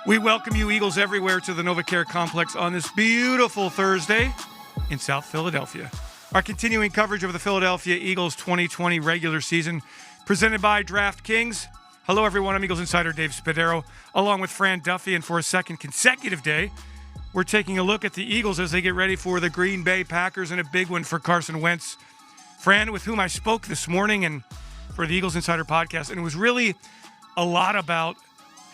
We welcome you, Eagles everywhere, to the NovaCare Complex on this beautiful Thursday in South Philadelphia. Our continuing coverage of the Philadelphia Eagles 2020 regular season, presented by DraftKings. Hello, everyone. I'm Eagles insider Dave Spadaro, along with Fran Duffy. And for a second consecutive day, we're taking a look at the Eagles as they get ready for the Green Bay Packers and a big one for Carson Wentz. Fran, with whom I spoke this morning and for the Eagles Insider podcast, and it was really a lot about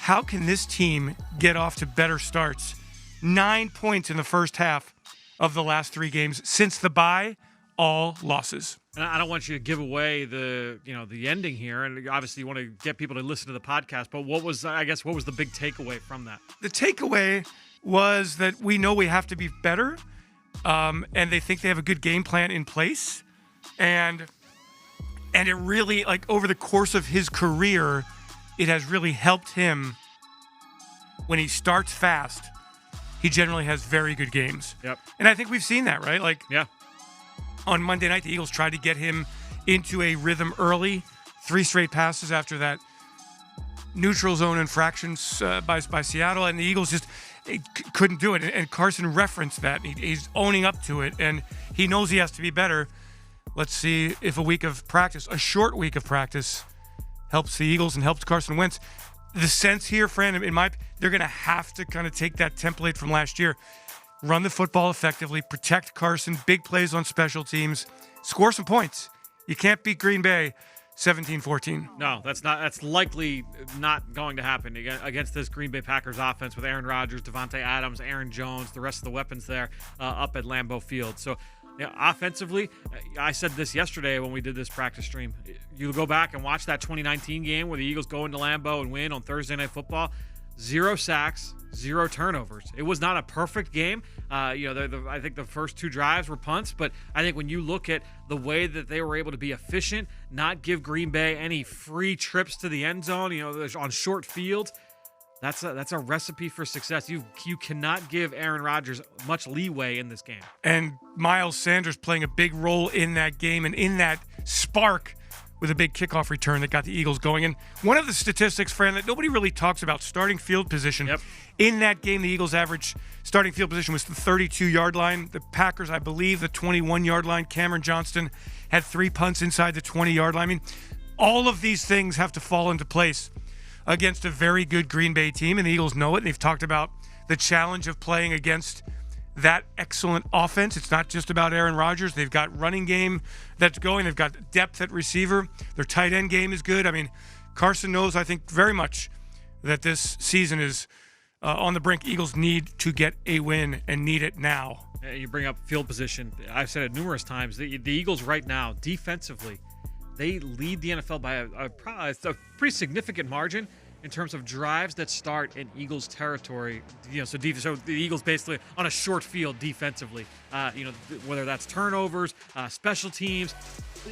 how can this team get off to better starts. 9 points in the first half of the last 3 games since the bye, all losses. And I don't want you to give away the ending here, and obviously you want to get people to listen to the podcast. But what was the big takeaway from that? The takeaway was that we know we have to be better, and they think they have a good game plan in place, and it really, like, over the course of his career, it has really helped him. When he starts fast, he generally has very good games. Yep. And I think we've seen that, right? Like, yeah. On Monday night, the Eagles tried to get him into a rhythm early. 3 straight passes after that neutral zone infractions by Seattle, and the Eagles just couldn't do it. And Carson referenced that. He's owning up to it, and he knows he has to be better. Let's see if a short week of practice, helps the Eagles and helps Carson Wentz. The sense here, Fran, they're going to have to kind of take that template from last year. Run the football effectively, protect Carson, big plays on special teams, score some points. You can't beat Green Bay 17-14. No, that's likely not going to happen against this Green Bay Packers offense with Aaron Rodgers, Devontae Adams, Aaron Jones, the rest of the weapons there up at Lambeau Field. So, yeah, offensively, I said this yesterday when we did this practice stream. You go back and watch that 2019 game where the Eagles go into Lambeau and win on Thursday Night Football. 0 sacks, 0 turnovers. It was not a perfect game. I think the first 2 drives were punts, but I think when you look at the way that they were able to be efficient, not give Green Bay any free trips to the end zone, on short fields, that's a recipe for success. You cannot give Aaron Rodgers much leeway in this game. And Miles Sanders playing a big role in that game and in that spark with a big kickoff return that got the Eagles going. And one of the statistics, Fran, that nobody really talks about, starting field position. Yep. In that game, the Eagles' average starting field position was the 32-yard line. The Packers, I believe, the 21-yard line. Cameron Johnston had 3 punts inside the 20-yard line. I mean, all of these things have to fall into place against a very good Green Bay team, and the Eagles know it. And they've talked about the challenge of playing against that excellent offense. It's not just about Aaron Rodgers. They've got running game that's going. They've got depth at receiver. Their tight end game is good. I mean, Carson knows, I think, very much that this season is on the brink. Eagles need to get a win and need it now. You bring up field position. I've said it numerous times. The Eagles right now, defensively, they lead the NFL by a pretty significant margin in terms of drives that start in Eagles territory. So the Eagles basically on a short field defensively. Whether that's turnovers, special teams,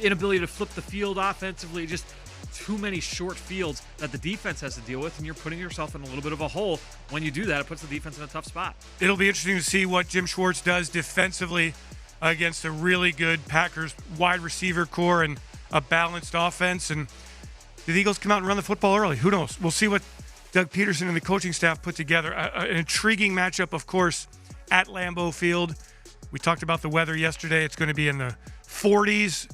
inability to flip the field offensively, just too many short fields that the defense has to deal with, and you're putting yourself in a little bit of a hole. When you do that, it puts the defense in a tough spot. It'll be interesting to see what Jim Schwartz does defensively against a really good Packers wide receiver core and a balanced offense. And do the Eagles come out and run the football early? Who knows? We'll see what Doug Peterson and the coaching staff put together. An intriguing matchup, of course, at Lambeau Field. We talked about the weather yesterday. It's going to be in the 40s,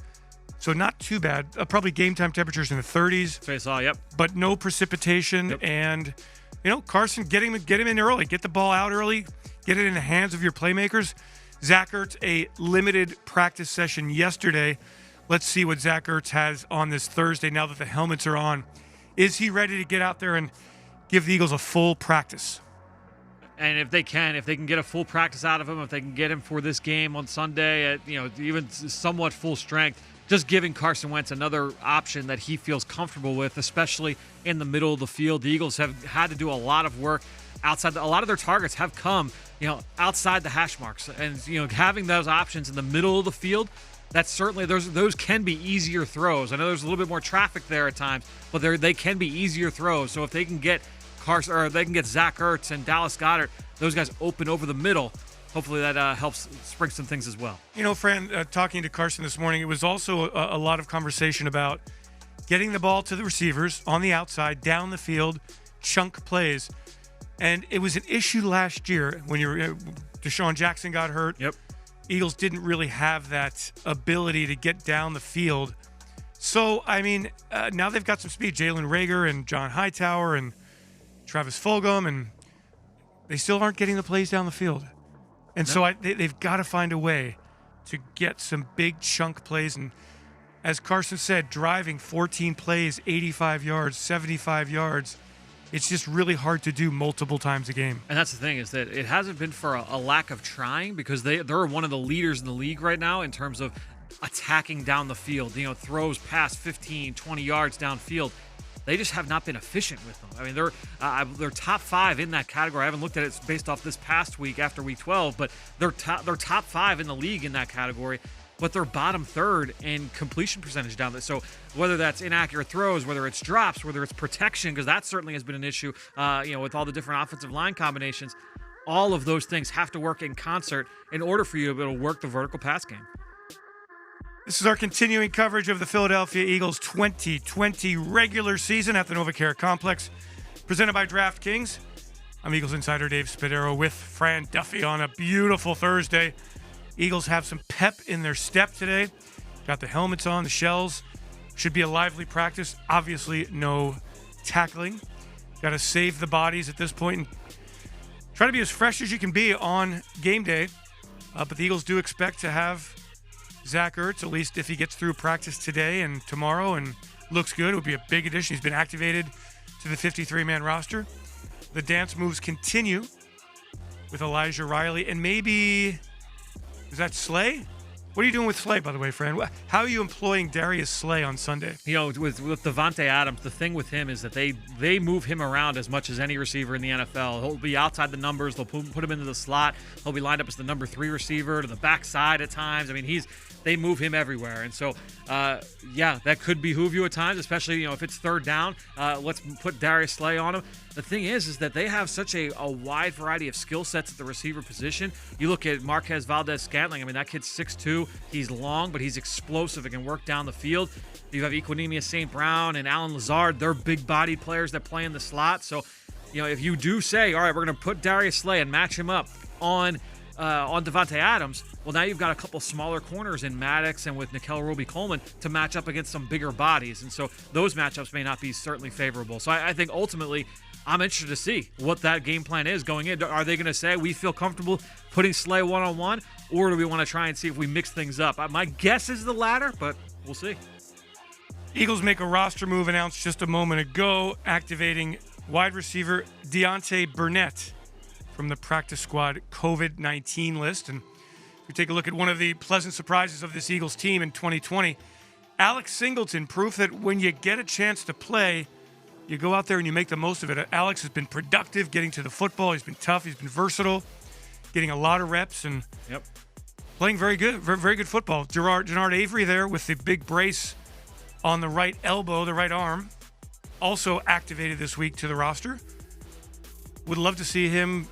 so not too bad. Probably game time temperatures in the 30s. That's what I saw, yep. But no precipitation. Yep. And, Carson, get him in early. Get the ball out early. Get it in the hands of your playmakers. Zach Ertz, a limited practice session yesterday. Let's see what Zach Ertz has on this Thursday now that the helmets are on. Is he ready to get out there and give the Eagles a full practice? And if they can get a full practice out of him, if they can get him for this game on Sunday at even somewhat full strength, just giving Carson Wentz another option that he feels comfortable with, especially in the middle of the field. The Eagles have had to do a lot of work outside. A lot of their targets have come, outside the hash marks, and having those options in the middle of the field. That's certainly those can be easier throws. I know there's a little bit more traffic there at times, but they can be easier throws. So if they can get Carson, or they can get Zach Ertz and Dallas Goedert, those guys open over the middle, hopefully that helps spring some things as well. Fran, talking to Carson this morning, it was also a lot of conversation about getting the ball to the receivers on the outside, down the field, chunk plays. And it was an issue last year when Deshaun Jackson got hurt. Yep. Eagles didn't really have that ability to get down the field. So, I mean, now they've got some speed. Jalen Reagor and John Hightower and Travis Fulgham, and they still aren't getting the plays down the field. And so they've got to find a way to get some big chunk plays. And as Carson said, driving 14 plays, 85 yards, 75 yards, it's just really hard to do multiple times a game. And that's the thing, is that it hasn't been for a lack of trying, because they're one of the leaders in the league right now in terms of attacking down the field. Throws past 15, 20 yards downfield. They just have not been efficient with them. I mean, they're top 5 in that category. I haven't looked at it based off this past week after week 12, but they're top 5 in the league in that category. But they're bottom 3rd in completion percentage down there. So whether that's inaccurate throws, whether it's drops, whether it's protection, because that certainly has been an issue, with all the different offensive line combinations, all of those things have to work in concert in order for you to be able to work the vertical pass game. This is our continuing coverage of the Philadelphia Eagles 2020 regular season at the NovaCare Complex, presented by DraftKings. I'm Eagles insider Dave Spadaro with Fran Duffy on a beautiful Thursday. Eagles have some pep in their step today. Got the helmets on, the shells. Should be a lively practice. Obviously, no tackling. Got to save the bodies at this point and try to be as fresh as you can be on game day. But the Eagles do expect to have Zach Ertz, at least if he gets through practice today and tomorrow and looks good. It would be a big addition. He's been activated to the 53-man roster. The dance moves continue with Elijah Riley and maybe... Is that Slay? What are you doing with Slay, by the way, Fran? How are you employing Darius Slay on Sunday? With Davante Adams, the thing with him is that they move him around as much as any receiver in the NFL. He'll be outside the numbers. They'll put him into the slot. He'll be lined up as the number 3 receiver to the backside at times. I mean, they move him everywhere. And so, that could behoove you at times, especially, if it's 3rd down. Let's put Darius Slay on him. The thing is that they have such a wide variety of skill sets at the receiver position. You look at Marquez Valdez-Scantling. I mean, that kid's 6'2". He's long, but he's explosive and can work down the field. You have Equanimeous St. Brown and Alan Lazard. They're big-bodied players that play in the slot. So, if you do say, all right, we're going to put Darius Slay and match him up on Davante Adams, well, now you've got a couple smaller corners in Maddox and with Nickel Roby-Coleman to match up against some bigger bodies. And so those matchups may not be certainly favorable. So I think ultimately I'm interested to see what that game plan is going in. Are they going to say we feel comfortable putting Slay one-on-one, or do we want to try and see if we mix things up? My guess is the latter, but we'll see. Eagles make a roster move announced just a moment ago, activating wide receiver Deontay Burnett from the practice squad COVID-19 list. And if we take a look at one of the pleasant surprises of this Eagles team in 2020, Alex Singleton, proof that when you get a chance to play, you go out there and you make the most of it. Alex has been productive getting to the football. He's been tough. He's been versatile, getting a lot of reps and playing very good, very good football. Jannard Avery there with the big brace on the right elbow, the right arm, also activated this week to the roster. Would love to see him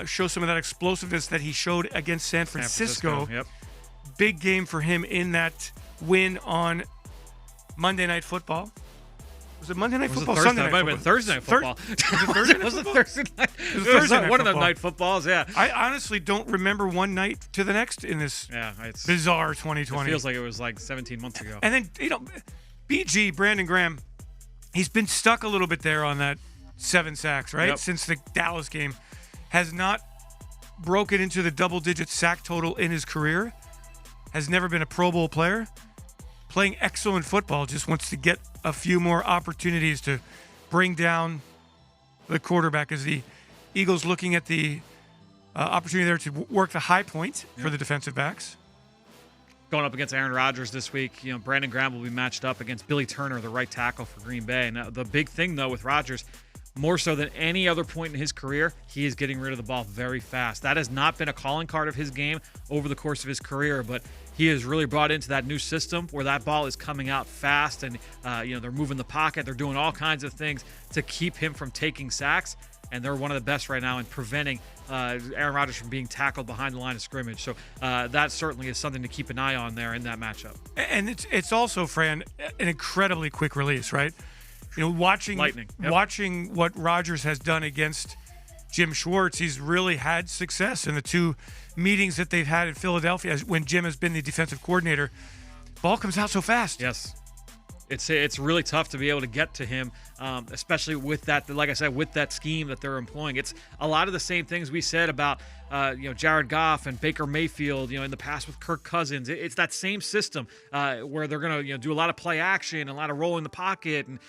show some of that explosiveness that he showed against San Francisco. Yep. Big game for him in that win on Monday Night Football. Was it Monday Night Football? Sunday Night Football? It might have been Thursday Night Football. Was it Thursday Night Was it Football? Thursday Night? It was Thursday Night one of the Football. night footballs, yeah. I honestly don't remember one night to the next in this bizarre 2020. It feels like it was like 17 months ago. And then, BG, Brandon Graham, he's been stuck a little bit there on that 7 sacks, right? Yep. Since the Dallas game. Has not broken into the double-digit sack total in his career. Has never been a Pro Bowl player. Playing excellent football. Just wants to get a few more opportunities to bring down the quarterback as the Eagles looking at the opportunity there to work the high point for the defensive backs. Going up against Aaron Rodgers this week, Brandon Graham will be matched up against Billy Turner, the right tackle for Green Bay. And the big thing, though, with Rodgers, more so than any other point in his career, he is getting rid of the ball very fast. That has not been a calling card of his game over the course of his career, but he has really brought into that new system where that ball is coming out fast and, they're moving the pocket. They're doing all kinds of things to keep him from taking sacks, and they're one of the best right now in preventing Aaron Rodgers from being tackled behind the line of scrimmage. So that certainly is something to keep an eye on there in that matchup. And it's also, Fran, an incredibly quick release, right? Watching Lightning. Yep. Watching what Rodgers has done against Jim Schwartz. He's really had success in the 2 meetings that they've had in Philadelphia when Jim has been the defensive coordinator. Ball comes out so fast. Yes. It's really tough to be able to get to him, especially with that, like I said, with that scheme that they're employing. It's a lot of the same things we said about Jared Goff and Baker Mayfield, in the past with Kirk Cousins. It's that same system where they're going to do a lot of play action, a lot of roll in the pocket, and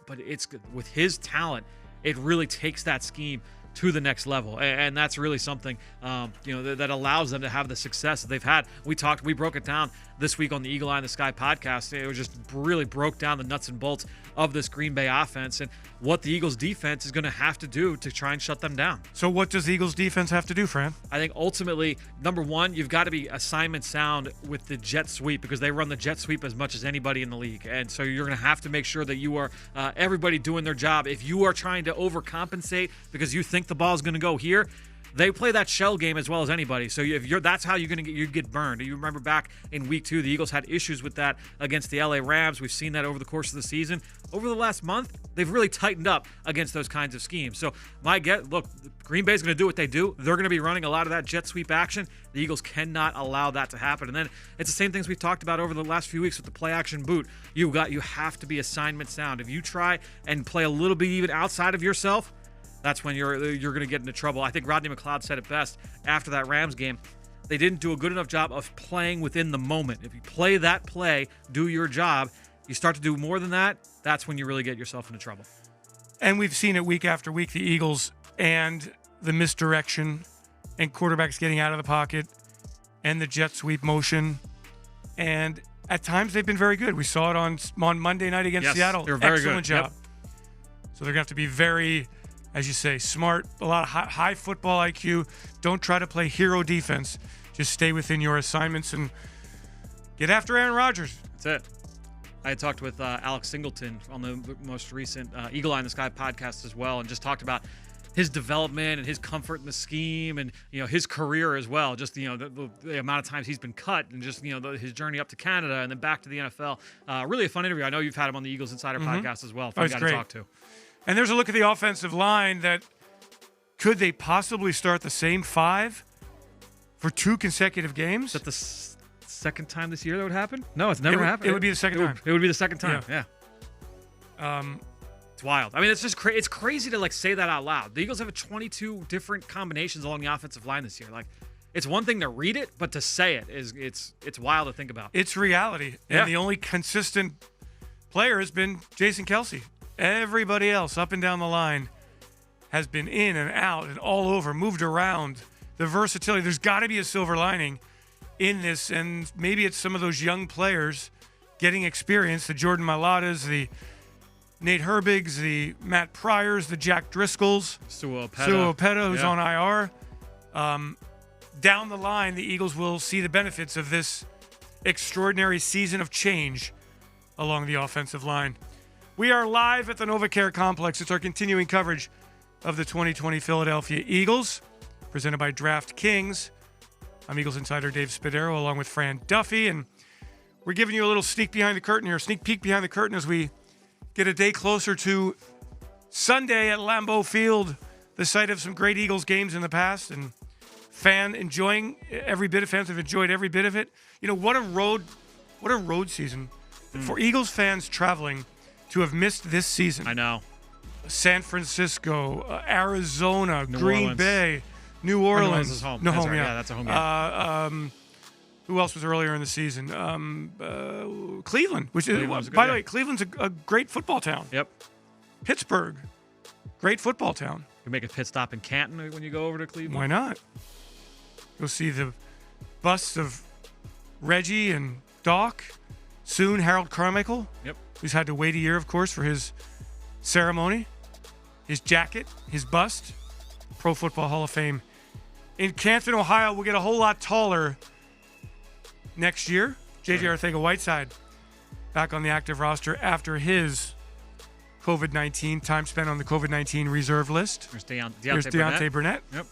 but it's with his talent, it really takes that scheme to the next level, and that's really something that allows them to have the success that they've had. We broke it down this week on the Eagle Eye in the Sky podcast. It was just really broke down the nuts and bolts of this Green Bay offense and what the Eagles defense is going to have to do to try and shut them down. So what does the Eagles defense have to do, Fran? I think ultimately, number one, you've got to be assignment sound with the jet sweep, because they run the jet sweep as much as anybody in the league. And so you're going to have to make sure that you are everybody doing their job. If you are trying to overcompensate because you think the ball is going to go here, they play that shell game as well as anybody. So that's how you get burned. You remember back in week 2, the Eagles had issues with that against the LA Rams. We've seen that over the course of the season. Over the last month, they've really tightened up against those kinds of schemes. So look, Green Bay's going to do what they do. They're going to be running a lot of that jet sweep action. The Eagles cannot allow that to happen. And then it's the same things we've talked about over the last few weeks with the play action boot. You have to be assignment sound. If you try and play a little bit even outside of yourself, that's when you're going to get into trouble. I think Rodney McLeod said it best after that Rams game. They didn't do a good enough job of playing within the moment. If you play that play, do your job, you start to do more than that, that's when you really get yourself into trouble. And we've seen it week after week, the Eagles and the misdirection and quarterbacks getting out of the pocket and the jet sweep motion. And at times they've been very good. We saw it on Monday night against Seattle. They were very Excellent good. job. Yep. So they're going to have to be very, as you say, smart, a lot of high football IQ. Don't try to play hero defense. Just stay within your assignments and get after Aaron Rodgers. That's it. I had talked with Alex Singleton on the most recent Eagle Eye in the Sky podcast as well, and just talked about his development and his comfort in the scheme, and his career as well. Just the amount of times he's been cut, and just his journey up to Canada and then back to the NFL. Really a fun interview. I know you've had him on the Eagles Insider podcast as well. Fun guy to talk to. And there's a look at the offensive line that could they possibly start the same 5 for 2 consecutive games? Is that the second time this year that would happen? No, it's never happened. It would be the second time. It would be the second time. Yeah. It's wild. I mean, it's just it's crazy to say that out loud. The Eagles have 22 different combinations along the offensive line this year. It's one thing to read it, but to say it it's wild to think about. It's reality. Yeah. And the only consistent player has been Jason Kelce. Everybody else up and down the line has been in and out and all over, moved around. The versatility, there's got to be a silver lining in this, and maybe it's some of those young players getting experience, the Jordan Mailatas, the Nate Herbigs, the Matt Pryors, the Jack Driscolls, Sua Opeta, who's on IR. Down the line, the Eagles will see the benefits of this extraordinary season of change along the offensive line. We are live at the NovaCare Complex. It's our continuing coverage of the 2020 Philadelphia Eagles, presented by DraftKings. I'm Eagles insider Dave Spadaro, along with Fran Duffy, and we're giving you a little sneak peek behind the curtain as we get a day closer to Sunday at Lambeau Field, the site of some great Eagles games in the past, and fans have enjoyed every bit of it. What a road season for Eagles fans traveling to have missed this season. I know. San Francisco, Arizona, Green Orleans. Bay, New Orleans. New Orleans is home. No, That's home, right. yeah. Yeah, that's a home game. Who else was earlier in the season? Cleveland, which is, Cleveland's good, by the yeah. way, Cleveland's a great football town. Yep. Pittsburgh, great football town. You make a pit stop in Canton when you go over to Cleveland. Why not? You'll see the busts of Reggie and Doc. Soon, Harold Carmichael. Yep. Who's had to wait a year, of course, for his ceremony, his jacket, his bust. Pro Football Hall of Fame. In Canton, Ohio, we'll get a whole lot taller next year. J.J. Arcega-Whiteside back on the active roster after his COVID-19 time spent on the COVID-19 reserve list. There's Deontay Burnett. Yep.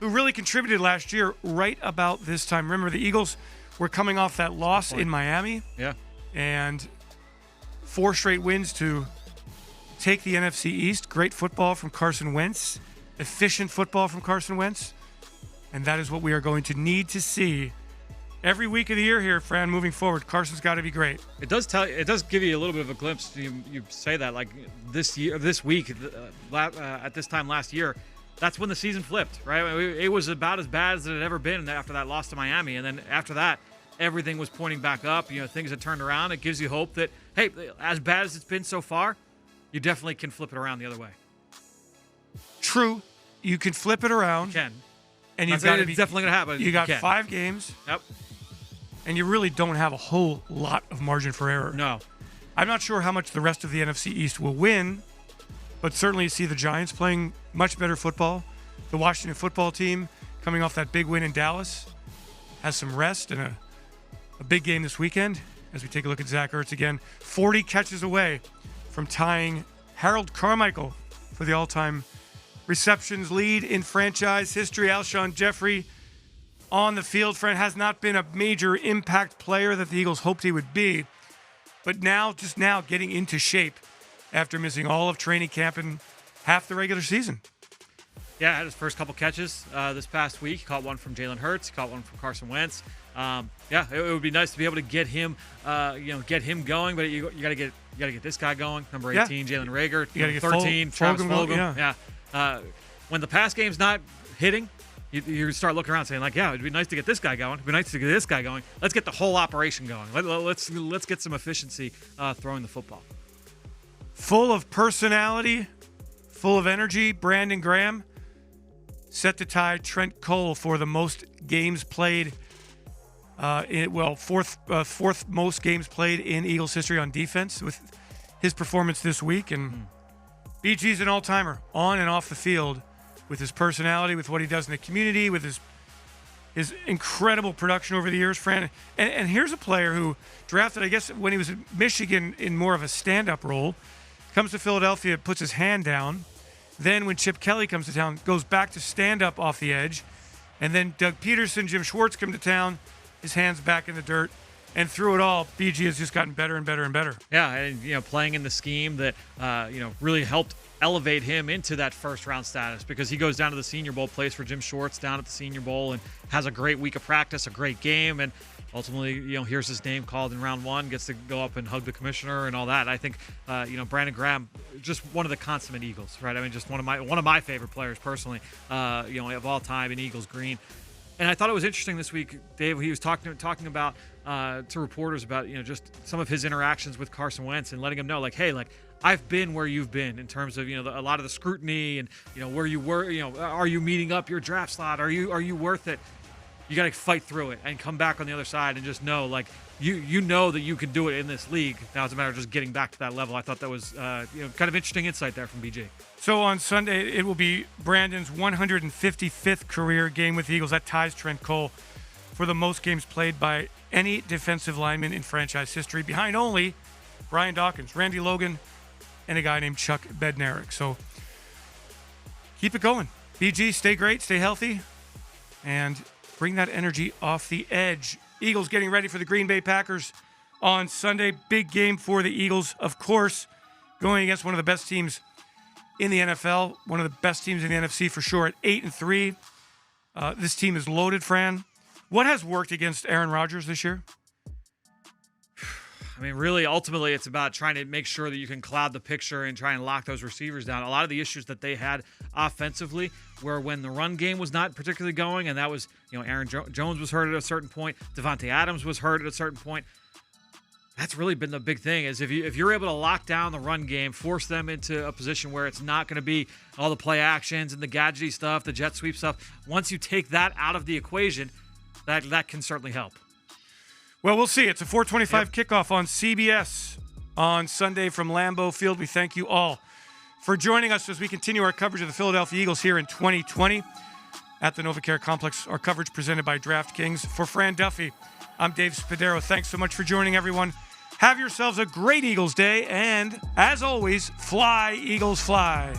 Who really contributed last year right about this time. Remember, the Eagles were coming off that loss in Miami. Yeah. And 4 straight wins to take the NFC East. Great football from Carson Wentz efficient football from Carson Wentz. And that is what we are going to need to see every week of the year here, Fran, moving forward. Carson's got to be great. It does give you a little bit of a glimpse. You say that like this week, at this time last year, that's when the season flipped, right? It was about as bad as it had ever been after that loss to Miami. And then after that, everything was pointing back up. Things had turned around. It gives you hope that, hey, as bad as it's been so far, you definitely can flip it around the other way. True. You can flip it around. You can. And you've got to be definitely going to happen. You got 5 games. Yep. And you really don't have a whole lot of margin for error. No. I'm not sure how much the rest of the NFC East will win, but certainly you see the Giants playing much better football. The Washington football team, coming off that big win in Dallas, has some rest and a big game this weekend. As we take a look at Zach Ertz again, 40 catches away from tying Harold Carmichael for the all-time receptions lead in franchise history. Alshon Jeffrey on the field, Fred, has not been a major impact player that the Eagles hoped he would be, but now getting into shape after missing all of training camp and half the regular season. Yeah, had his first couple catches this past week. He caught one from Jalen Hurts. He caught one from Carson Wentz. It would be nice to be able to get him going. But you got to get this guy going. Number 18, Jalen Reagor. You got to get 13, Travis Fulgham. Yeah. When the pass game's not hitting, you start looking around saying, like, yeah, it'd be nice to get this guy going. It'd be nice to get this guy going. Let's get the whole operation going. Let's get some efficiency throwing the football. Full of personality, full of energy, Brandon Graham set to tie Trent Cole for the most games played. Fourth most games played in Eagles history on defense with his performance this week. And BG's an all-timer on and off the field with his personality, with what he does in the community, with his incredible production over the years, Fran. And here's a player who drafted, I guess, when he was at Michigan in more of a stand-up role, comes to Philadelphia, puts his hand down. Then when Chip Kelly comes to town, goes back to stand-up off the edge. And then Doug Peterson, Jim Schwartz come to town, his hands back in the dirt. And through it all, BG has just gotten better and better and better. Yeah, and playing in the scheme that really helped elevate him into that first-round status, because he goes down to the Senior Bowl, plays for Jim Schwartz down at the Senior Bowl, and has a great week of practice, a great game, and ultimately, hears his name called in round 1, gets to go up and hug the commissioner and all that. I think, Brandon Graham, just one of the consummate Eagles, right? I mean, just one of my favorite players personally, of all time in Eagles green. And I thought it was interesting this week, Dave. He was talking about to reporters about just some of his interactions with Carson Wentz and letting him know, like, hey, like, I've been where you've been in terms of a lot of the scrutiny and where you were. Are you meeting up your draft slot? Are you worth it? You got to fight through it and come back on the other side and just know, like, you know that you can do it in this league. Now it's a matter of just getting back to that level. I thought that was kind of interesting insight there from BG. So on Sunday, it will be Brandon's 155th career game with the Eagles. That ties Trent Cole for the most games played by any defensive lineman in franchise history, behind only Brian Dawkins, Randy Logan, and a guy named Chuck Bednarik. So keep it going. BG, stay great, stay healthy, and bring that energy off the edge. Eagles getting ready for the Green Bay Packers on Sunday. Big game for the Eagles, of course, going against one of the best teams in the NFL, one of the best teams in the NFC for sure at 8-3. This team is loaded, Fran. What has worked against Aaron Rodgers this year? I mean, really, ultimately, it's about trying to make sure that you can cloud the picture and try and lock those receivers down. A lot of the issues that they had offensively were when the run game was not particularly going, and that was, Aaron Jones was hurt at a certain point. Devontae Adams was hurt at a certain point. That's really been the big thing, is if you're able to lock down the run game, force them into a position where it's not going to be all the play actions and the gadgety stuff, the jet sweep stuff. Once you take that out of the equation, that can certainly help. Well, we'll see. It's a 4:25 kickoff on CBS on Sunday from Lambeau Field. We thank you all for joining us as we continue our coverage of the Philadelphia Eagles here in 2020 at the NovaCare Complex. Our coverage presented by DraftKings. For Fran Duffy, I'm Dave Spadaro. Thanks so much for joining, everyone. Have yourselves a great Eagles day, and as always, fly, Eagles, fly.